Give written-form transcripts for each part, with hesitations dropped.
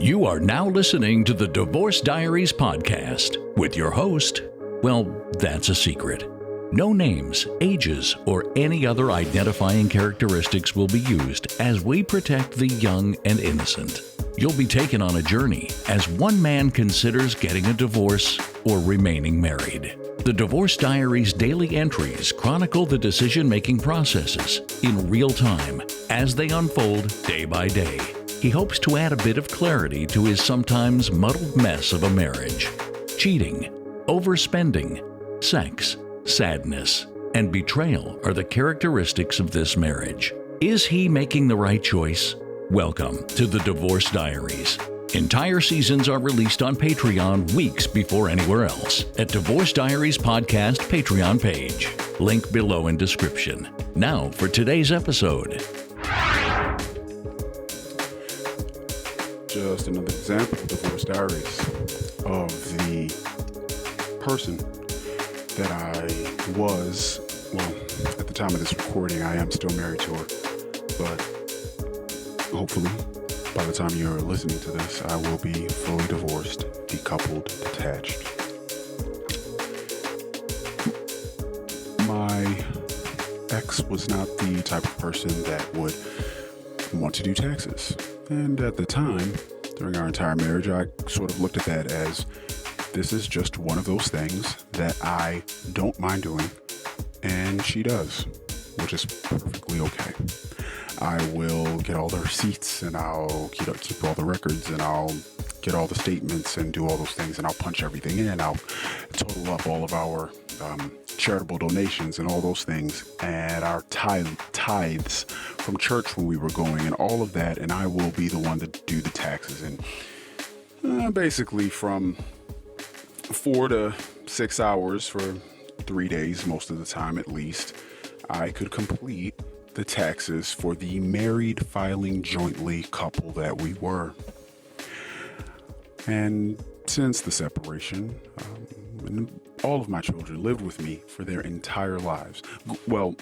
You are now listening to the Divorce Diaries podcast with your host. Well, that's a secret. No names, ages, or any other identifying characteristics will be used as we protect the young and innocent. You'll be taken on a journey as one man considers getting a divorce or remaining married. The Divorce Diaries daily entries chronicle the decision-making processes in real time as they unfold day by day. He hopes to add a bit of clarity to his sometimes muddled mess of a marriage. Cheating, overspending, sex, sadness, and betrayal are the characteristics of this marriage. Is he making the right choice? Welcome to the Divorce Diaries. Entire seasons are released on Patreon weeks before anywhere else at Divorce Diaries Podcast Patreon page. Link below in description. Now for today's episode. Just another example of Divorce Diaries of the person that I was, well, at the time of this recording, I am still married to her, but hopefully by the time you're listening to this, I will be fully divorced, decoupled, detached. My ex was not the type of person that would want to do taxes. And at the time, during our entire marriage, I sort of looked at that as this is just one of those things that I don't mind doing, and she does, which is perfectly okay. I will get all the receipts, and I'll keep all the records, and I'll get all the statements and do all those things, and I'll punch everything in. I'll total up all of our charitable donations and all those things, and our tithes from church when we were going, and all of that, and I will be the one to do the taxes. And basically from 4 to 6 hours for 3 days, most of the time at least, I could complete the taxes for the married filing jointly couple that we were. And since the separation, all of my children lived with me for their entire lives. Well,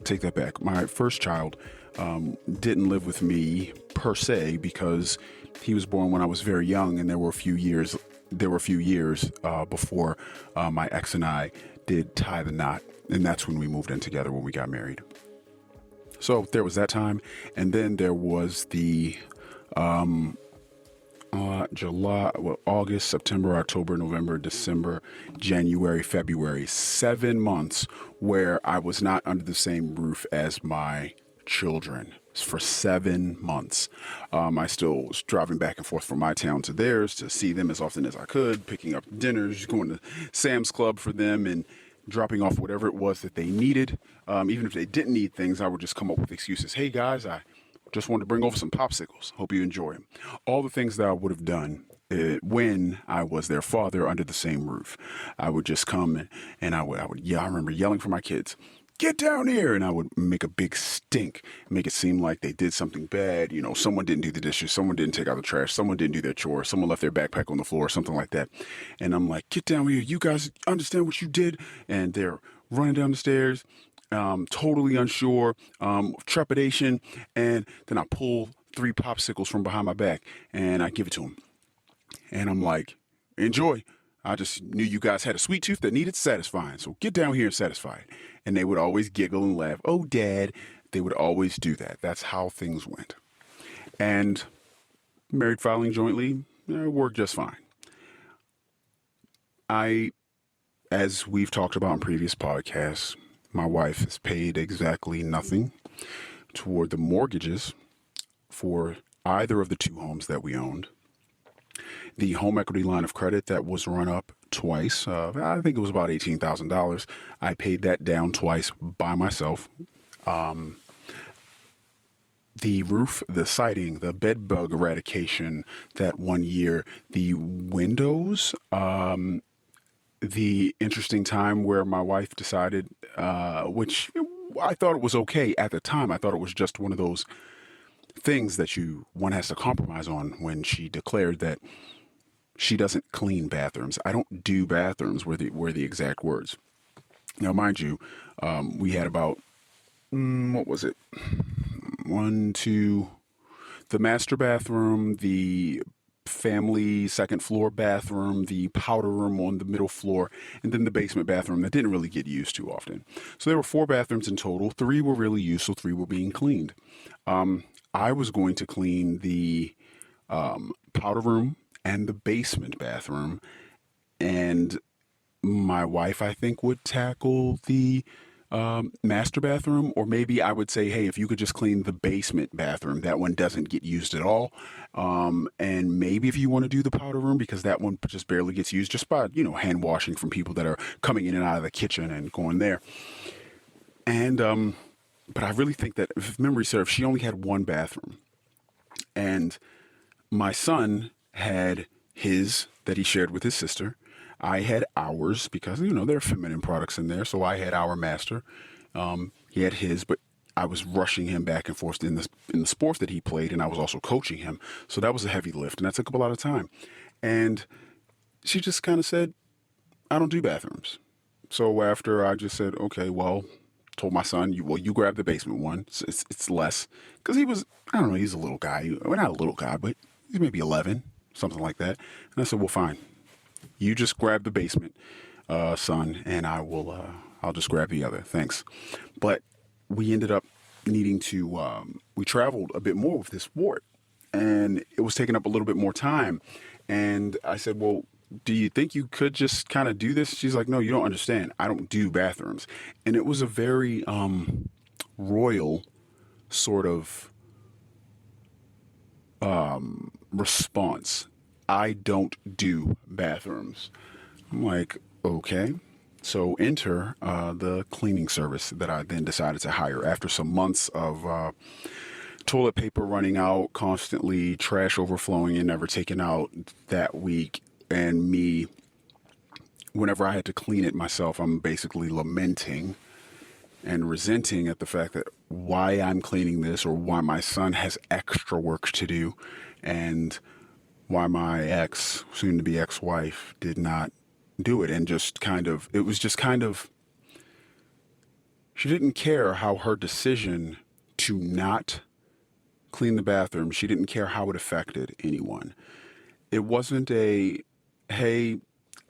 take that back. My first child didn't live with me per se because he was born when I was very young, and there were a few years before my ex and I did tie the knot, and that's when we moved in together when we got married. So there was that time, and then there was the August, September, October, November, December, January, February, 7 months where I was not under the same roof as my children for 7 months. I still was driving back and forth from my town to theirs to see them as often as I could, picking up dinners, going to Sam's Club for them, and dropping off whatever it was that they needed. Even if they didn't need things, I would just come up with excuses. Hey guys, I just wanted to bring over some popsicles. Hope you enjoy them. All the things that I would have done when I was their father under the same roof. I would just come and I would yeah, I remember yelling for my kids, get down here. And I would make a big stink, make it seem like they did something bad. You know, someone didn't do the dishes. Someone didn't take out the trash. Someone didn't do their chores. Someone left their backpack on the floor or something like that. And I'm like, get down here. You guys understand what you did? And they're running down the stairs. Totally unsure, trepidation, and then I pull 3 popsicles from behind my back and I give it to them. And I'm like, enjoy. I just knew you guys had a sweet tooth that needed satisfying, so get down here and satisfy it. And they would always giggle and laugh. Oh, Dad. They would always do that. That's how things went. And married filing jointly worked just fine. As we've talked about in previous podcasts, my wife has paid exactly nothing toward the mortgages for either of the 2 homes that we owned. The home equity line of credit that was run up twice, I think it was about $18,000. I paid that down twice by myself. The roof, the siding, the bed bug eradication that one year, the windows, the interesting time where my wife decided, which I thought it was okay at the time. I thought it was just one of those things that one has to compromise on, when she declared that she doesn't clean bathrooms. I don't do bathrooms were the exact words. Now, mind you, we had about, what was it? 1, 2, the master bathroom, the family second floor bathroom, the powder room on the middle floor, and then the basement bathroom that didn't really get used too often. So there were 4 bathrooms in total. 3 were really used, so 3 were being cleaned. I was going to clean the powder room and the basement bathroom, and my wife, I think, would tackle the master bathroom, or maybe I would say, hey, if you could just clean the basement bathroom, that one doesn't get used at all. And maybe if you want to do the powder room, because that one just barely gets used just by, hand washing from people that are coming in and out of the kitchen and going there. And, but I really think that if memory serves, she only had 1 bathroom. And my son had his that he shared with his sister. I had ours because, there are feminine products in there. So I had our master. He had his, but I was rushing him back and forth in the sports that he played. And I was also coaching him. So that was a heavy lift and that took up a lot of time. And she just kind of said, I don't do bathrooms. So after I just said, okay, well, told my son, you grab the basement one. It's less because he was, I don't know, he's a little guy. Well, not a little guy, but he's maybe 11, something like that. And I said, well, fine. You just grab the basement, son, and I'll just grab the other. Thanks. But we ended up needing to, we traveled a bit more with this sport, and it was taking up a little bit more time. And I said, well, do you think you could just kind of do this? She's like, no, you don't understand. I don't do bathrooms. And it was a very royal sort of response. I don't do bathrooms. I'm like, okay. So enter the cleaning service that I then decided to hire after some months of toilet paper running out, constantly trash overflowing and never taken out that week. And me, whenever I had to clean it myself, I'm basically lamenting and resenting at the fact that why I'm cleaning this or why my son has extra work to do and why my soon to be ex-wife did not do it. And it was just kind of, she didn't care how her decision to not clean the bathroom, she didn't care how it affected anyone. It wasn't hey,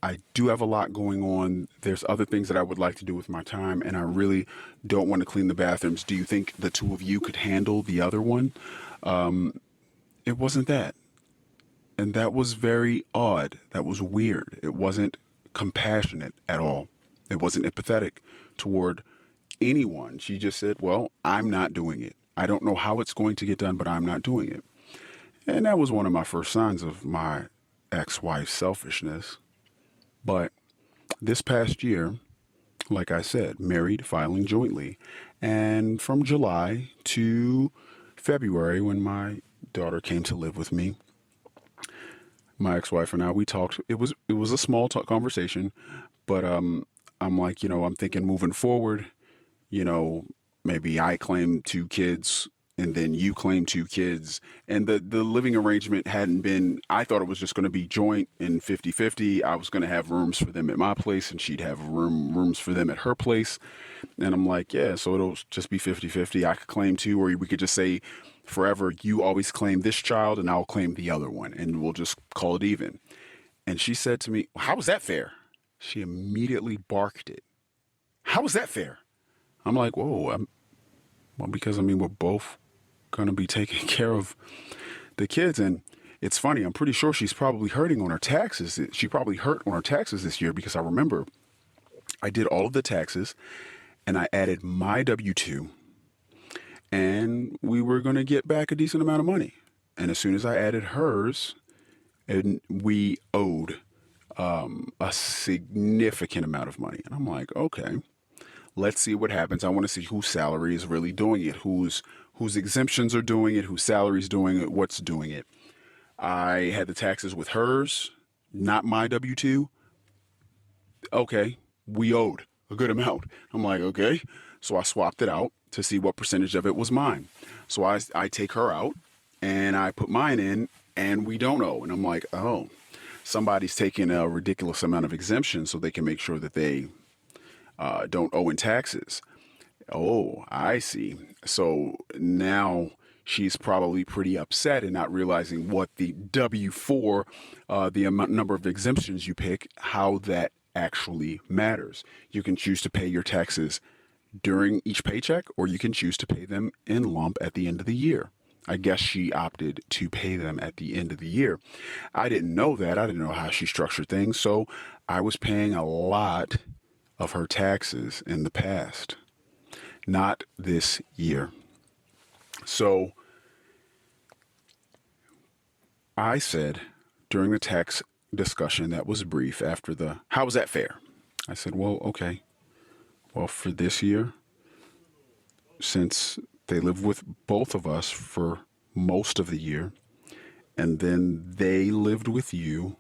I do have a lot going on. There's other things that I would like to do with my time, and I really don't want to clean the bathrooms. Do you think the 2 of you could handle the other one? It wasn't that. And that was very odd. That was weird. It wasn't compassionate at all. It wasn't empathetic toward anyone. She just said, well, I'm not doing it. I don't know how it's going to get done, but I'm not doing it. And that was one of my first signs of my ex-wife's selfishness. But this past year, like I said, married, filing jointly. And from July to February, when my daughter came to live with me, my ex-wife and I, we talked. It was a small talk conversation, but I'm like, I'm thinking moving forward, maybe I claim 2 kids and then you claim 2 kids. And the living arrangement hadn't been, I thought it was just going to be joint and 50-50. I was going to have rooms for them at my place and she'd have rooms for them at her place. And I'm like, yeah, so it'll just be 50-50. I could claim 2, or we could just say forever, you always claim this child and I'll claim the other one and we'll just call it even. And she said to me, how is that fair? She immediately barked it. How is that fair? I'm like, whoa, well, because we're both going to be taking care of the kids. And it's funny, I'm pretty sure she's probably hurting on her taxes. She probably hurt on her taxes this year because I remember I did all of the taxes and I added my W-2 and we were going to get back a decent amount of money. And as soon as I added hers, and we owed a significant amount of money. And I'm like, okay, let's see what happens. I want to see whose salary is really doing it, whose exemptions are doing it, whose salary is doing it, what's doing it. I had the taxes with hers, not my W-2. Okay, we owed a good amount. I'm like, okay. So I swapped it out to see what percentage of it was mine. So I take her out and I put mine in and we don't owe. And I'm like, oh, somebody's taking a ridiculous amount of exemption so they can make sure that they don't owe in taxes. Oh, I see. So now she's probably pretty upset and not realizing what the W-4, number of exemptions you pick, how that actually matters. You can choose to pay your taxes during each paycheck, or you can choose to pay them in lump at the end of the year. I guess she opted to pay them at the end of the year. I didn't know that. I didn't know how she structured things, so I was paying a lot of her taxes in the past. Not this year. So I said during the tax discussion that was brief after the, how was that fair? I said, well, okay. Well, for this year, since they live with both of us for most of the year, and then they lived with you,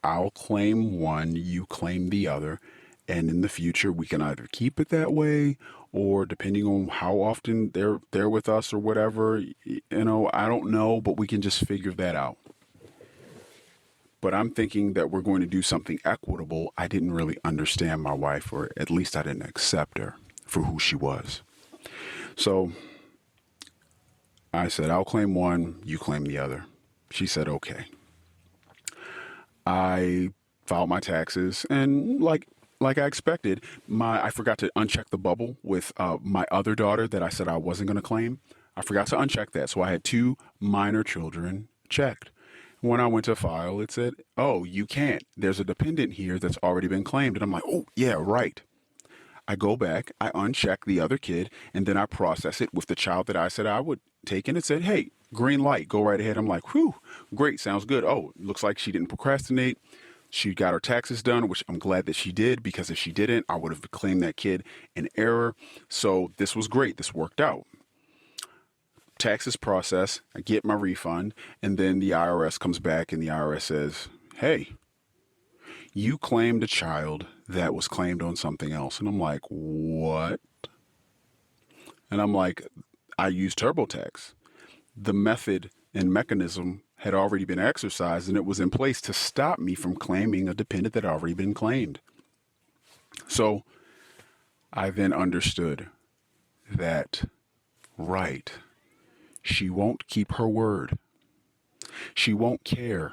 I'll claim one, you claim the other, and in the future we can either keep it that way, or depending on how often they're with us or whatever, I don't know, but we can just figure that out. But I'm thinking that we're going to do something equitable. I didn't really understand my wife, or at least I didn't accept her for who she was. So I said, I'll claim one, you claim the other. She said, okay. I filed my taxes, and like I expected, I forgot to uncheck the bubble with my other daughter that I said I wasn't going to claim. I forgot to uncheck that, so I had 2 minor children checked. When I went to file, it said, oh, you can't. There's a dependent here that's already been claimed. And I'm like, oh, yeah, right. I go back, I uncheck the other kid, and then I process it with the child that I said I would take, and it said, hey, green light, go right ahead. I'm like, whew, great, sounds good. Oh, looks like she didn't procrastinate. She got her taxes done, which I'm glad that she did, because if she didn't, I would have claimed that kid in error. So this was great. This worked out. Taxes process, I get my refund, and then the IRS comes back and the IRS says, hey, you claimed a child that was claimed on something else. And I'm like, what? And I'm like, I used TurboTax. The method and mechanism had already been exercised, and it was in place to stop me from claiming a dependent that had already been claimed. So I then understood that, right, she won't keep her word. She won't care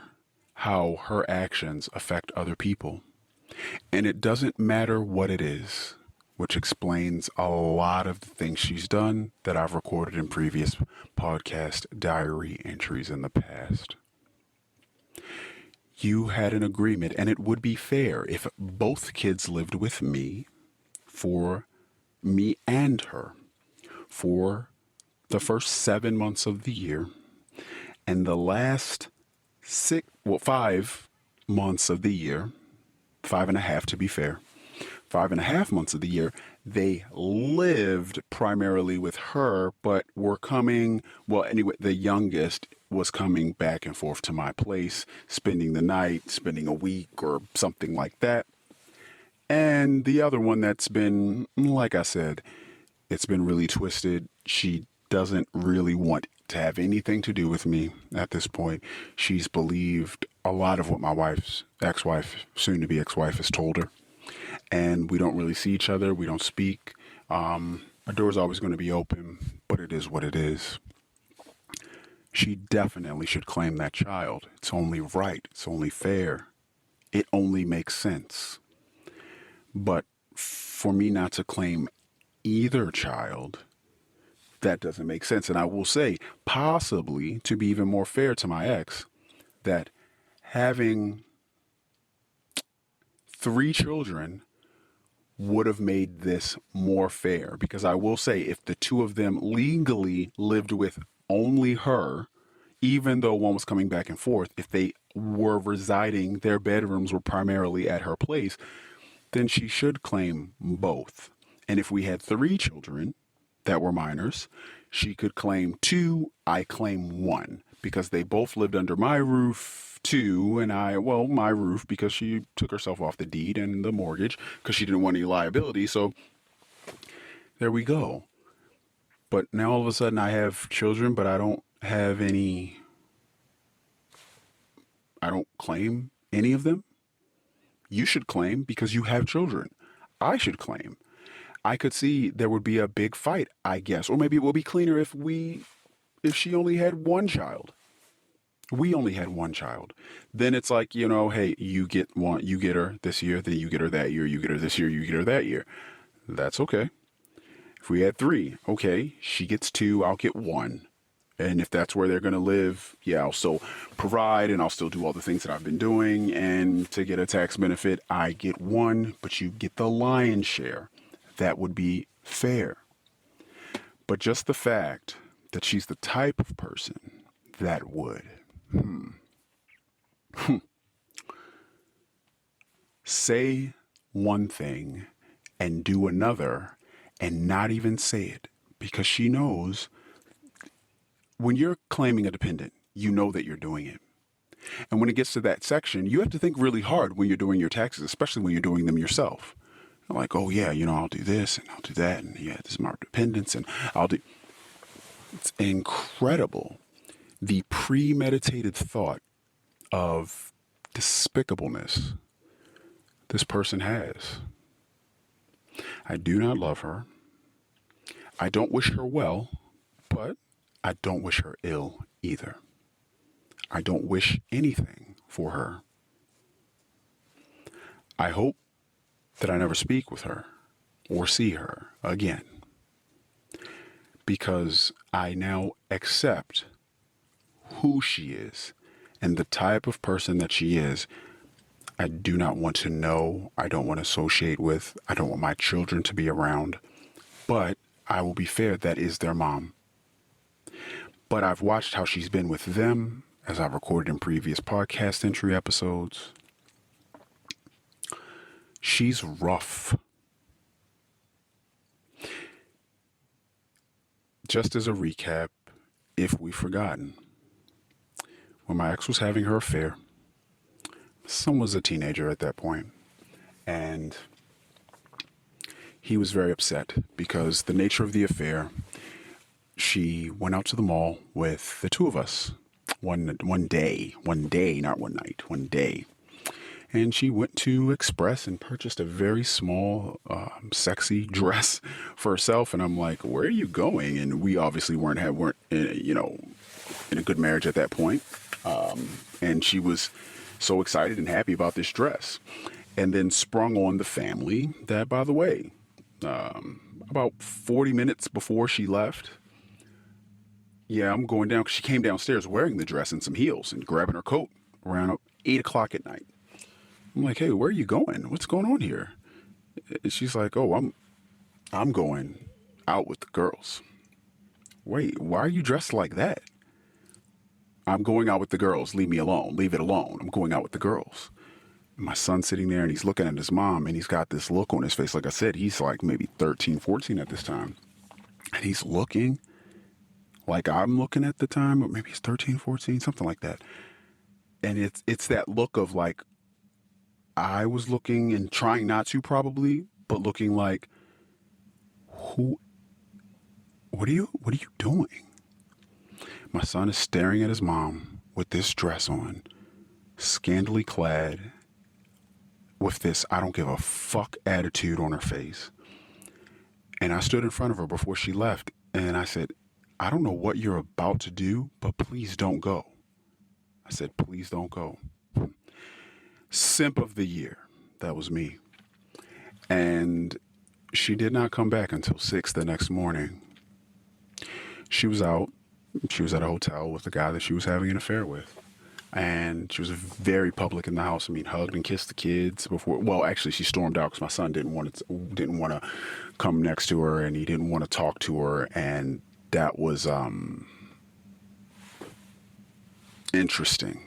how her actions affect other people. And it doesn't matter what it is, which explains a lot of the things she's done that I've recorded in previous podcast diary entries in the past. You had an agreement, and it would be fair if both kids lived with me, for me and her, for the first 7 months of the year, and the last 5 months of the year, 5.5 to be fair, 5.5 months of the year, they lived primarily with her, but were coming, well, anyway, the youngest was coming back and forth to my place, spending the night, spending a week or something like that. And the other one that's been, like I said, it's been really twisted. She doesn't really want to have anything to do with me at this point. She's believed a lot of what my wife's ex-wife, soon to be ex-wife, has told her. And we don't really see each other. We don't speak. Our door's always going to be open, but it is what it is. She definitely should claim that child. It's only right. It's only fair. It only makes sense. But for me not to claim either child, that doesn't make sense. And I will say, possibly, to be even more fair to my ex, that having 3 children would have made this more fair. Because I will say, if the 2 of them legally lived with only her, even though one was coming back and forth, if they were residing, their bedrooms were primarily at her place, then she should claim both. And if we had 3 children that were minors, she could claim 2, I claim 1, because they both lived under my roof too, and my roof, because she took herself off the deed and the mortgage because she didn't want any liability. So there we go. But now all of a sudden I have children, but I don't claim any of them. You should claim because you have children. I should claim. I could see there would be a big fight, I guess. Or maybe it will be cleaner if we if she only had one child? We only had one child. Then it's like, you know, hey, you get her this year, then you get her that year, you get her this year, you get her that year. That's okay. If we had three, okay, she gets two, I'll get one. And if that's where they're going to live, yeah, I'll still provide and I'll still do all the things that I've been doing. And to get a tax benefit, I get one, but you get the lion's share. That would be fair. But just the fact that she's the type of person that would say one thing and do another and not even say it, because she knows when you're claiming a dependent, you know that you're doing it. And when it gets to that section, you have to think really hard when you're doing your taxes, especially when you're doing them yourself. Like, oh yeah, you know, I'll do this and I'll do that, and yeah, this is my dependence, and I'll do. It's incredible the premeditated thought of despicableness this person has. I do not love her. I don't wish her well, but I don't wish her ill either. I don't wish anything for her. I hope that I never speak with her or see her again, because I now accept who she is and the type of person that she is. I do not want to know. I don't want to associate with. I don't want my children to be around. But I will be fair, that is their mom. But I've watched how she's been with them, as I've recorded in previous podcast entry episodes. She's rough. Just as a recap, if we've forgotten, when my ex was having her affair, my son was a teenager at that point, and he was very upset because the nature of the affair, she went out to the mall with the two of us one day, not one night, one day. And she went to Express and purchased a very small, sexy dress for herself. And I'm like, where are you going? And we obviously weren't in a good marriage at that point. And she was so excited and happy about this dress. And then sprung on the family that, by the way, about 40 minutes before she left, yeah, I'm going down, because she came downstairs wearing the dress and some heels and grabbing her coat around 8 o'clock at night. I'm like, hey, where are you going? What's going on here? And she's like, oh, I'm going out with the girls. Wait, why are you dressed like that? I'm going out with the girls. Leave me alone. Leave it alone. I'm going out with the girls. And my son's sitting there and he's looking at his mom and he's got this look on his face. Like I said, he's like maybe 13, 14 at this time. And he's looking like I'm looking at the time, or maybe he's 13, 14, something like that. And it's that look of like, I was looking and trying not to probably, but looking like, what are you doing? My son is staring at his mom with this dress on, scantily clad, with this I don't give a fuck attitude on her face. And I stood in front of her before she left and I said, I don't know what you're about to do, but please don't go. I said, please don't go. Simp of the year. That was me. And she did not come back until 6 the next morning. She was out. She was at a hotel with the guy that she was having an affair with. And she was very public in the house. I mean, hugged and kissed the kids before. Well, actually, she stormed out because my son didn't want to come next to her, and he didn't want to talk to her. And that was interesting.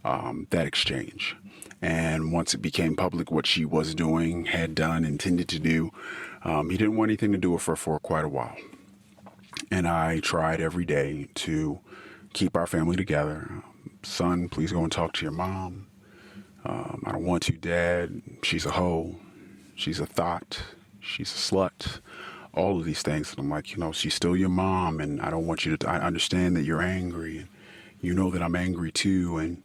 That exchange. And once it became public what she was doing, had done, intended to do, he didn't want anything to do with her for quite a while. And I tried every day to keep our family together. Son, please go and talk to your mom. I don't want to, Dad. She's a hoe. She's a thought. She's a slut. All of these things. And I'm like, she's still your mom, and I don't want you to, I understand that you're angry. And you know that I'm angry too. And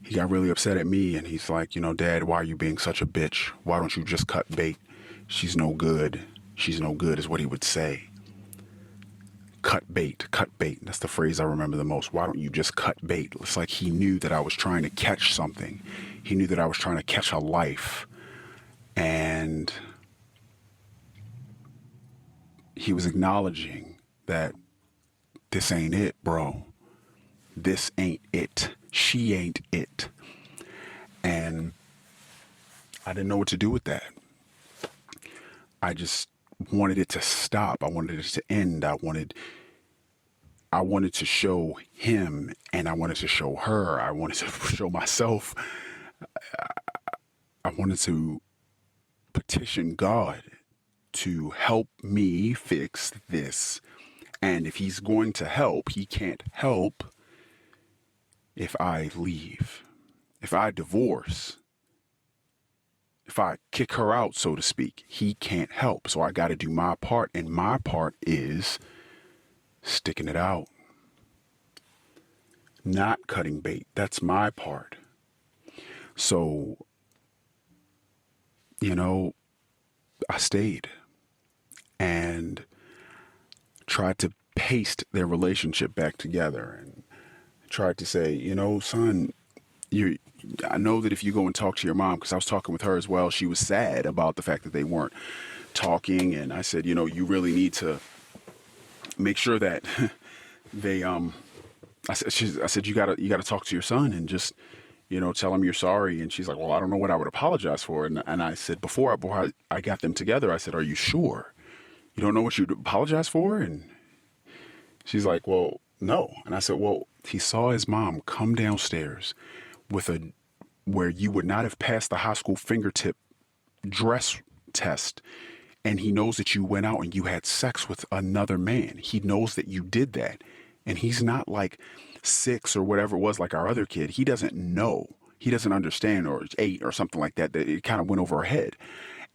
he got really upset at me, and he's like, Dad, why are you being such a bitch? Why don't you just cut bait? She's no good. She's no good is what he would say. cut bait, cut bait. That's the phrase I remember the most. Why don't you just cut bait? It's like he knew that I was trying to catch something. He knew that I was trying to catch a life. And he was acknowledging that this ain't it, bro. This ain't it. She ain't it. And I didn't know what to do with that. I just wanted it to stop. I wanted it to end. I wanted to show him, and I wanted to show her. I wanted to show myself. I wanted to petition God to help me fix this. And if he's going to help, he can't help if I leave, if I divorce, if I kick her out, so to speak. He can't help. So I got to do my part. And my part is sticking it out, not cutting bait. That's my part. So, I stayed and tried to paste their relationship back together and tried to say, son, I know that if you go and talk to your mom, because I was talking with her as well, she was sad about the fact that they weren't talking. And I said, you really need to make sure that they, I said, you gotta talk to your son and just, tell him you're sorry. And she's like, well, I don't know what I would apologize for. And I said, before I got them together, I said, are you sure? You don't know what you'd apologize for? And she's like, well, no. And I said, well, he saw his mom come downstairs with where you would not have passed the high school fingertip dress test. And he knows that you went out and you had sex with another man. He knows that you did that. And he's not like 6 or whatever it was like our other kid. He doesn't know. He doesn't understand, or 8 or something like that, that it kind of went over her head.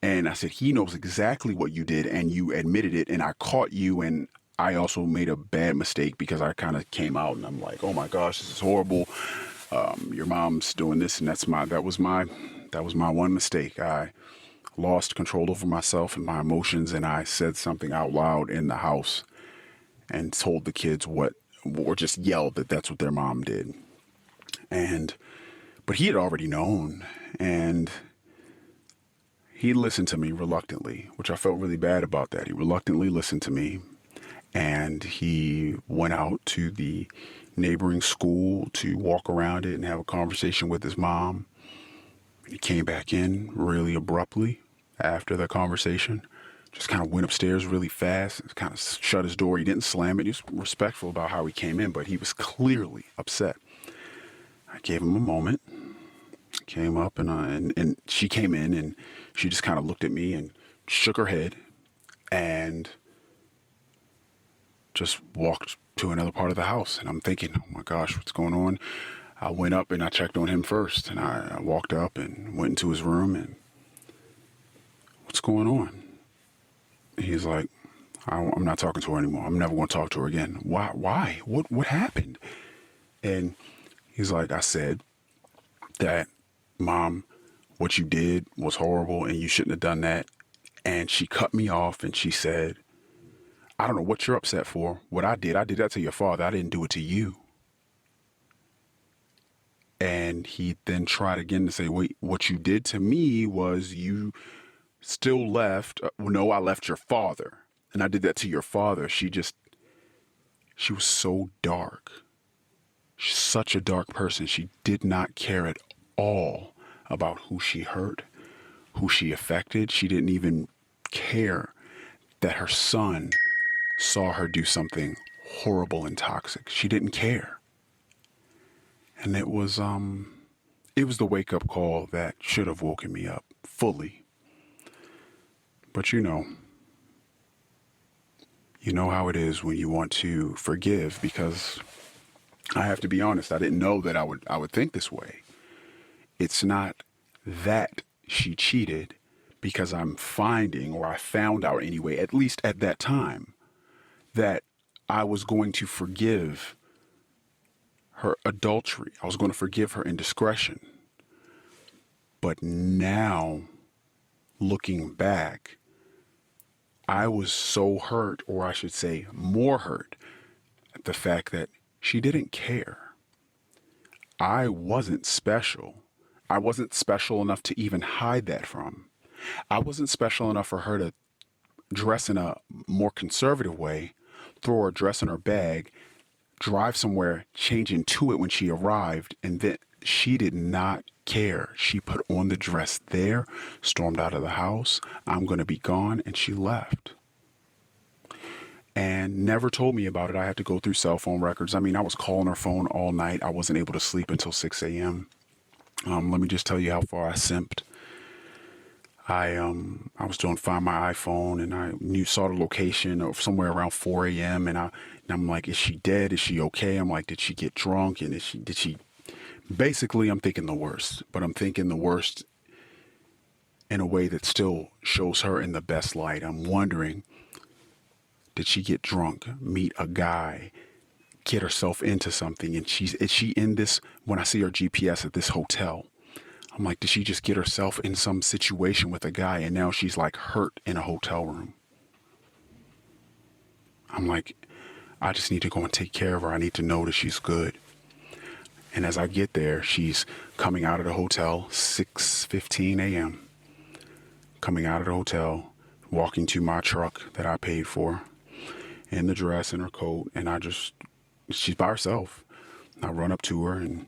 And I said, he knows exactly what you did and you admitted it. And I caught you. And I also made a bad mistake because I kind of came out and I'm like, oh my gosh, this is horrible. Your mom's doing this. And that was my one mistake. I lost control over myself and my emotions. And I said something out loud in the house and told the kids or just yelled that that's what their mom did. But he had already known, and he listened to me reluctantly, which I felt really bad about that. He reluctantly listened to me, and he went out to the neighboring school to walk around it and have a conversation with his mom. He came back in really abruptly after the conversation. Just kind of went upstairs really fast, kind of shut his door. He didn't slam it. He was respectful about how he came in, but he was clearly upset. I gave him a moment, came up, and she came in, and she just kind of looked at me and shook her head and just walked to another part of the house. And I'm thinking, oh my gosh, what's going on? I went up and I checked on him first, and I walked up and went into his room, and what's going on? He's like, I'm not talking to her anymore. I'm never going to talk to her again. Why? What happened? And he's like, I said that, Mom, what you did was horrible and you shouldn't have done that. And she cut me off and she said, I don't know what you're upset for. What I did that to your father. I didn't do it to you. And he then tried again to say, wait, what you did to me was you still left. No, I left your father. And I did that to your father. She was so dark. She's such a dark person. She did not care at all about who she hurt, who she affected. She didn't even care that her son saw her do something horrible and toxic. She didn't care. And it was the wake-up call that should have woken me up fully. But you know how it is when you want to forgive, because I have to be honest, I didn't know that I would think this way. It's not that she cheated, because I found out anyway, at least at that time, that I was going to forgive her adultery. I was going to forgive her indiscretion. But now, looking back, I was so hurt, or I should say more hurt, at the fact that she didn't care. I wasn't special. I wasn't special enough to even hide that from. I wasn't special enough for her to dress in a more conservative way, throw her dress in her bag, drive somewhere, change into it when she arrived, and then she did not care. She put on the dress there, stormed out of the house. I'm going to be gone, and she left. And never told me about it. I had to go through cell phone records. I mean, I was calling her phone all night. I wasn't able to sleep until 6 a.m. Let me just tell you how far I simped. I was doing Find My iPhone, and I saw the location of somewhere around 4 a.m. And I'm like, is she dead? Is she okay? I'm like, did she get drunk? And did she? Basically, I'm thinking the worst, but I'm thinking the worst in a way that still shows her in the best light. I'm wondering, did she get drunk, meet a guy, get herself into something? And is she in this? When I see her GPS at this hotel, I'm like, did she just get herself in some situation with a guy and now she's like hurt in a hotel room? I'm like, I just need to go and take care of her. I need to know that she's good. And as I get there, she's coming out of the hotel, 6:15 a.m., coming out of the hotel, walking to my truck that I paid for, in the dress and her coat. And she's by herself. I run up to her, and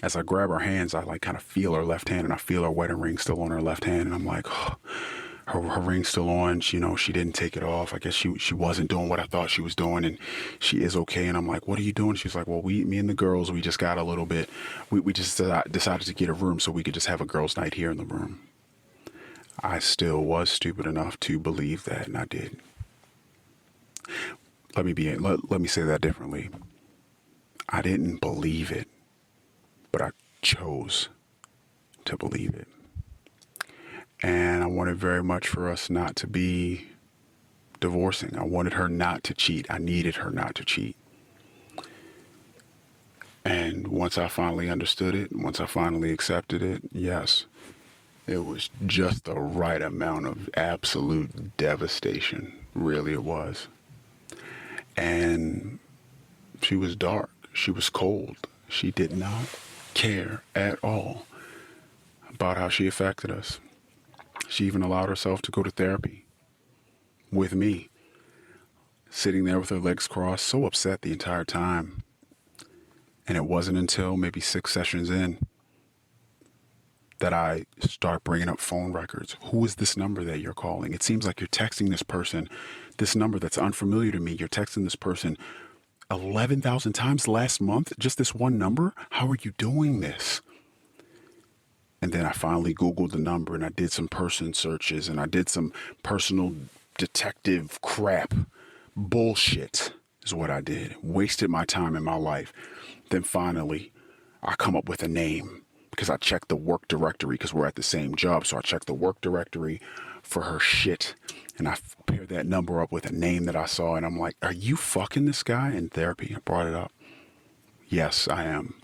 as I grab her hands, I like kind of feel her left hand, and I feel her wedding ring still on her left hand. And I'm like, oh, her ring's still on. She didn't take it off. I guess she wasn't doing what I thought she was doing, and she is okay. And I'm like, what are you doing? She's like, well, me and the girls, we just got a little bit, we just decided to get a room so we could just have a girls' night here in the room. I still was stupid enough to believe that, and I did. Let me say that differently. I didn't believe it, but I chose to believe it. And I wanted very much for us not to be divorcing. I wanted her not to cheat. I needed her not to cheat. And once I finally understood it, once I finally accepted it, yes, it was just the right amount of absolute devastation. Really, it was. And she was dark. She was cold. She did not care at all about how she affected us. She even allowed herself to go to therapy with me, sitting there with her legs crossed, so upset the entire time. And it wasn't until maybe 6 sessions in that I start bringing up phone records. Who is this number that you're calling? It seems like you're texting this person, this number that's unfamiliar to me. You're texting this person 11,000 times last month, just this one number? How are you doing this? And then I finally Googled the number, and I did some person searches, and I did some personal detective crap. Bullshit is what I did. Wasted my time in my life. Then finally, I come up with a name because I checked the work directory because we're at the same job. So I checked the work directory for her shit, and I paired that number up with a name that I saw, and I'm like, are you fucking this guy in therapy? I brought it up. Yes, I am.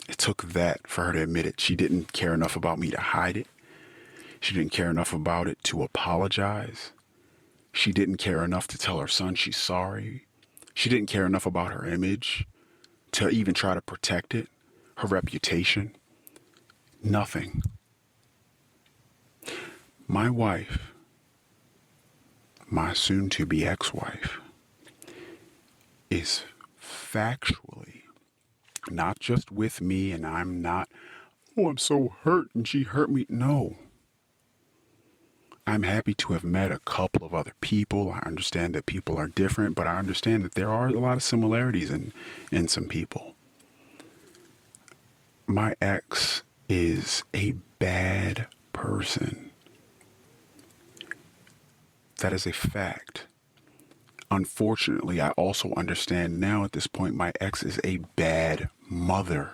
It took that for her to admit it. She didn't care enough about me to hide it. She didn't care enough about it to apologize. She didn't care enough to tell her son she's sorry. She didn't care enough about her image to even try to protect it, her reputation. Nothing. My wife, my soon-to-be ex-wife, is factually not just with me, and I'm not, oh, I'm so hurt and she hurt me. No. I'm happy to have met a couple of other people. I understand that people are different, but I understand that there are a lot of similarities in some people. My ex is a bad person. That is a fact. Unfortunately, I also understand now at this point my ex is a bad mother.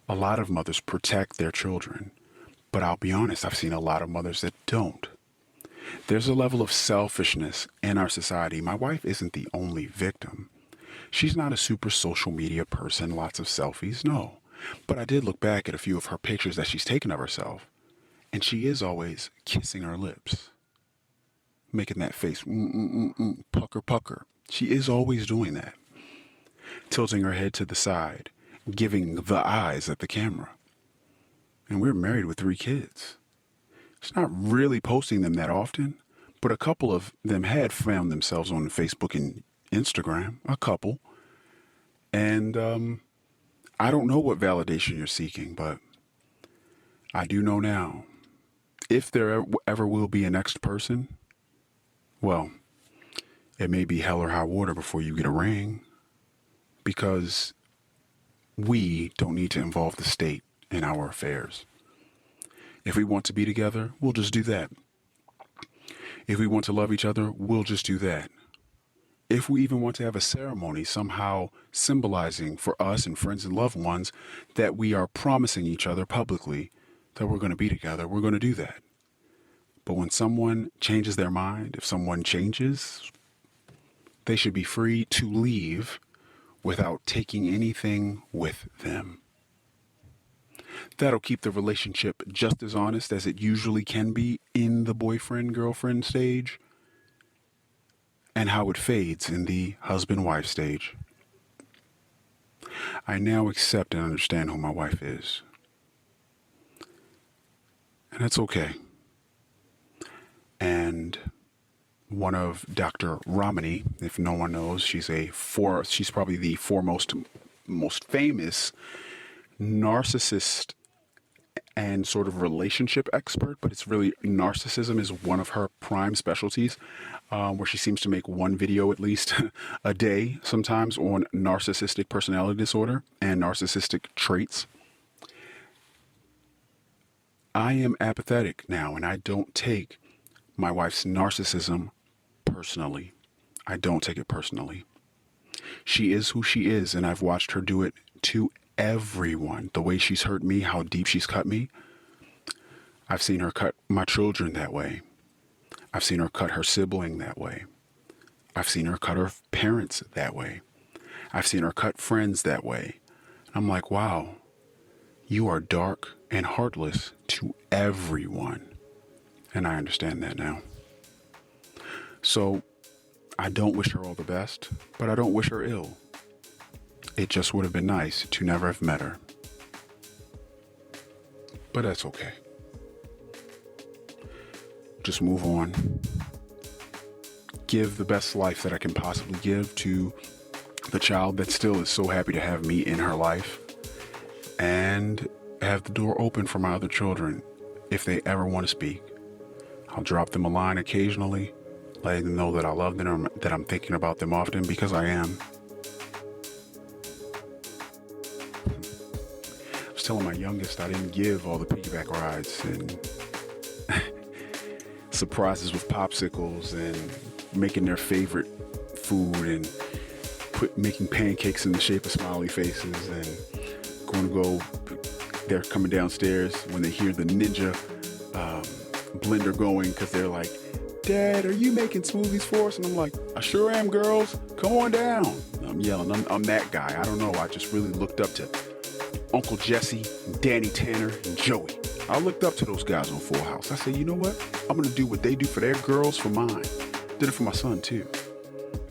A lot of mothers protect their children, but I'll be honest, I've seen a lot of mothers that don't. There's a level of selfishness in our society. My wife isn't the only victim. She's not a super social media person, lots of selfies, no. But I did look back at a few of her pictures that she's taken of herself, And she is always kissing her lips, making that face, pucker, pucker. She is always doing that, tilting her head to the side, giving the eyes at the camera. And we're married with 3 kids. She's not really posting them that often, but a couple of them had found themselves on Facebook and Instagram, a couple. And I don't know what validation you're seeking, but I do know now, if there ever will be a next person, well, it may be hell or high water before you get a ring, because we don't need to involve the state in our affairs. If we want to be together, we'll just do that. If we want to love each other, we'll just do that. If we even want to have a ceremony somehow symbolizing for us and friends and loved ones that we are promising each other publicly that we're going to be together, we're going to do that. But when someone changes their mind, if someone changes, they should be free to leave without taking anything with them. That'll keep the relationship just as honest as it usually can be in the boyfriend-girlfriend stage, and how it fades in the husband-wife stage. I now accept and understand who my wife is. And that's okay. And one of Dr. Ramani, if no one knows, she's probably the most famous narcissist and sort of relationship expert, but it's really narcissism is one of her prime specialties, where she seems to make one video at least a day sometimes on narcissistic personality disorder and narcissistic traits. I am apathetic now, and I don't take my wife's narcissism personally. I don't take it personally. She is who she is, and I've watched her do it to everyone. The way she's hurt me, how deep she's cut me. I've seen her cut my children that way. I've seen her cut her sibling that way. I've seen her cut her parents that way. I've seen her cut friends that way. I'm like, wow, you are dark and heartless to everyone. And I understand that now. So I don't wish her all the best, but I don't wish her ill. It just would have been nice to never have met her. But that's okay. Just move on. Give the best life that I can possibly give to the child that still is so happy to have me in her life. And have the door open for my other children if they ever want to speak. I'll drop them a line occasionally, letting them know that I love them, that I'm thinking about them often, because I am. I was telling my youngest I didn't give all the piggyback rides and surprises with popsicles and making their favorite food and making pancakes in the shape of smiley faces and they're coming downstairs when they hear the Ninja blender going, because they're like, Dad, are you making smoothies for us? And I'm like, I sure am, girls. Come on down. And I'm yelling. I'm that guy. I don't know. I just really looked up to Uncle Jesse, Danny Tanner, and Joey. I looked up to those guys on Full House. I said, you know what? I'm going to do what they do for their girls for mine. Did it for my son, too.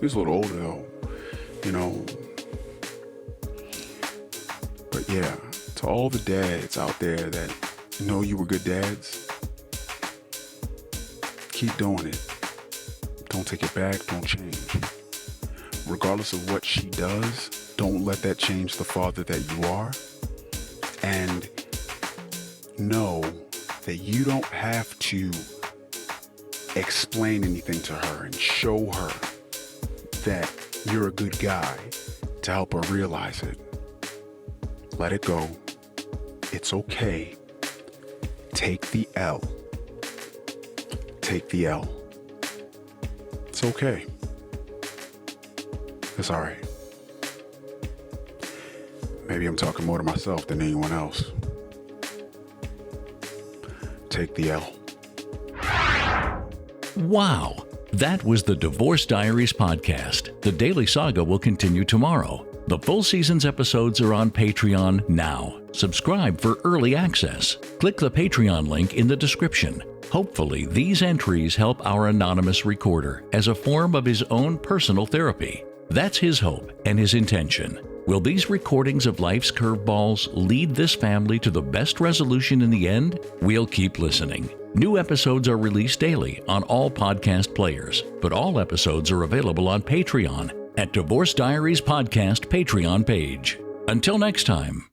He was a little older, though, you know. But yeah, to all the dads out there that know you were good dads, keep doing it. Don't take it back. Don't change. Regardless of what she does, don't let that change the father that you are. And know that you don't have to explain anything to her and show her that you're a good guy to help her realize it. Let it go. It's okay. Take the L. Take the L. It's okay. It's all right. Maybe I'm talking more to myself than anyone else. Take the L. Wow. That was the Divorce Diaries podcast. The Daily Saga will continue tomorrow. The full season's episodes are on Patreon now. Subscribe for early access. Click the Patreon link in the description. Hopefully, these entries help our anonymous recorder as a form of his own personal therapy. That's his hope and his intention. Will these recordings of life's curveballs lead this family to the best resolution in the end? We'll keep listening. New episodes are released daily on all podcast players, but all episodes are available on Patreon at Divorce Diaries Podcast Patreon page. Until next time.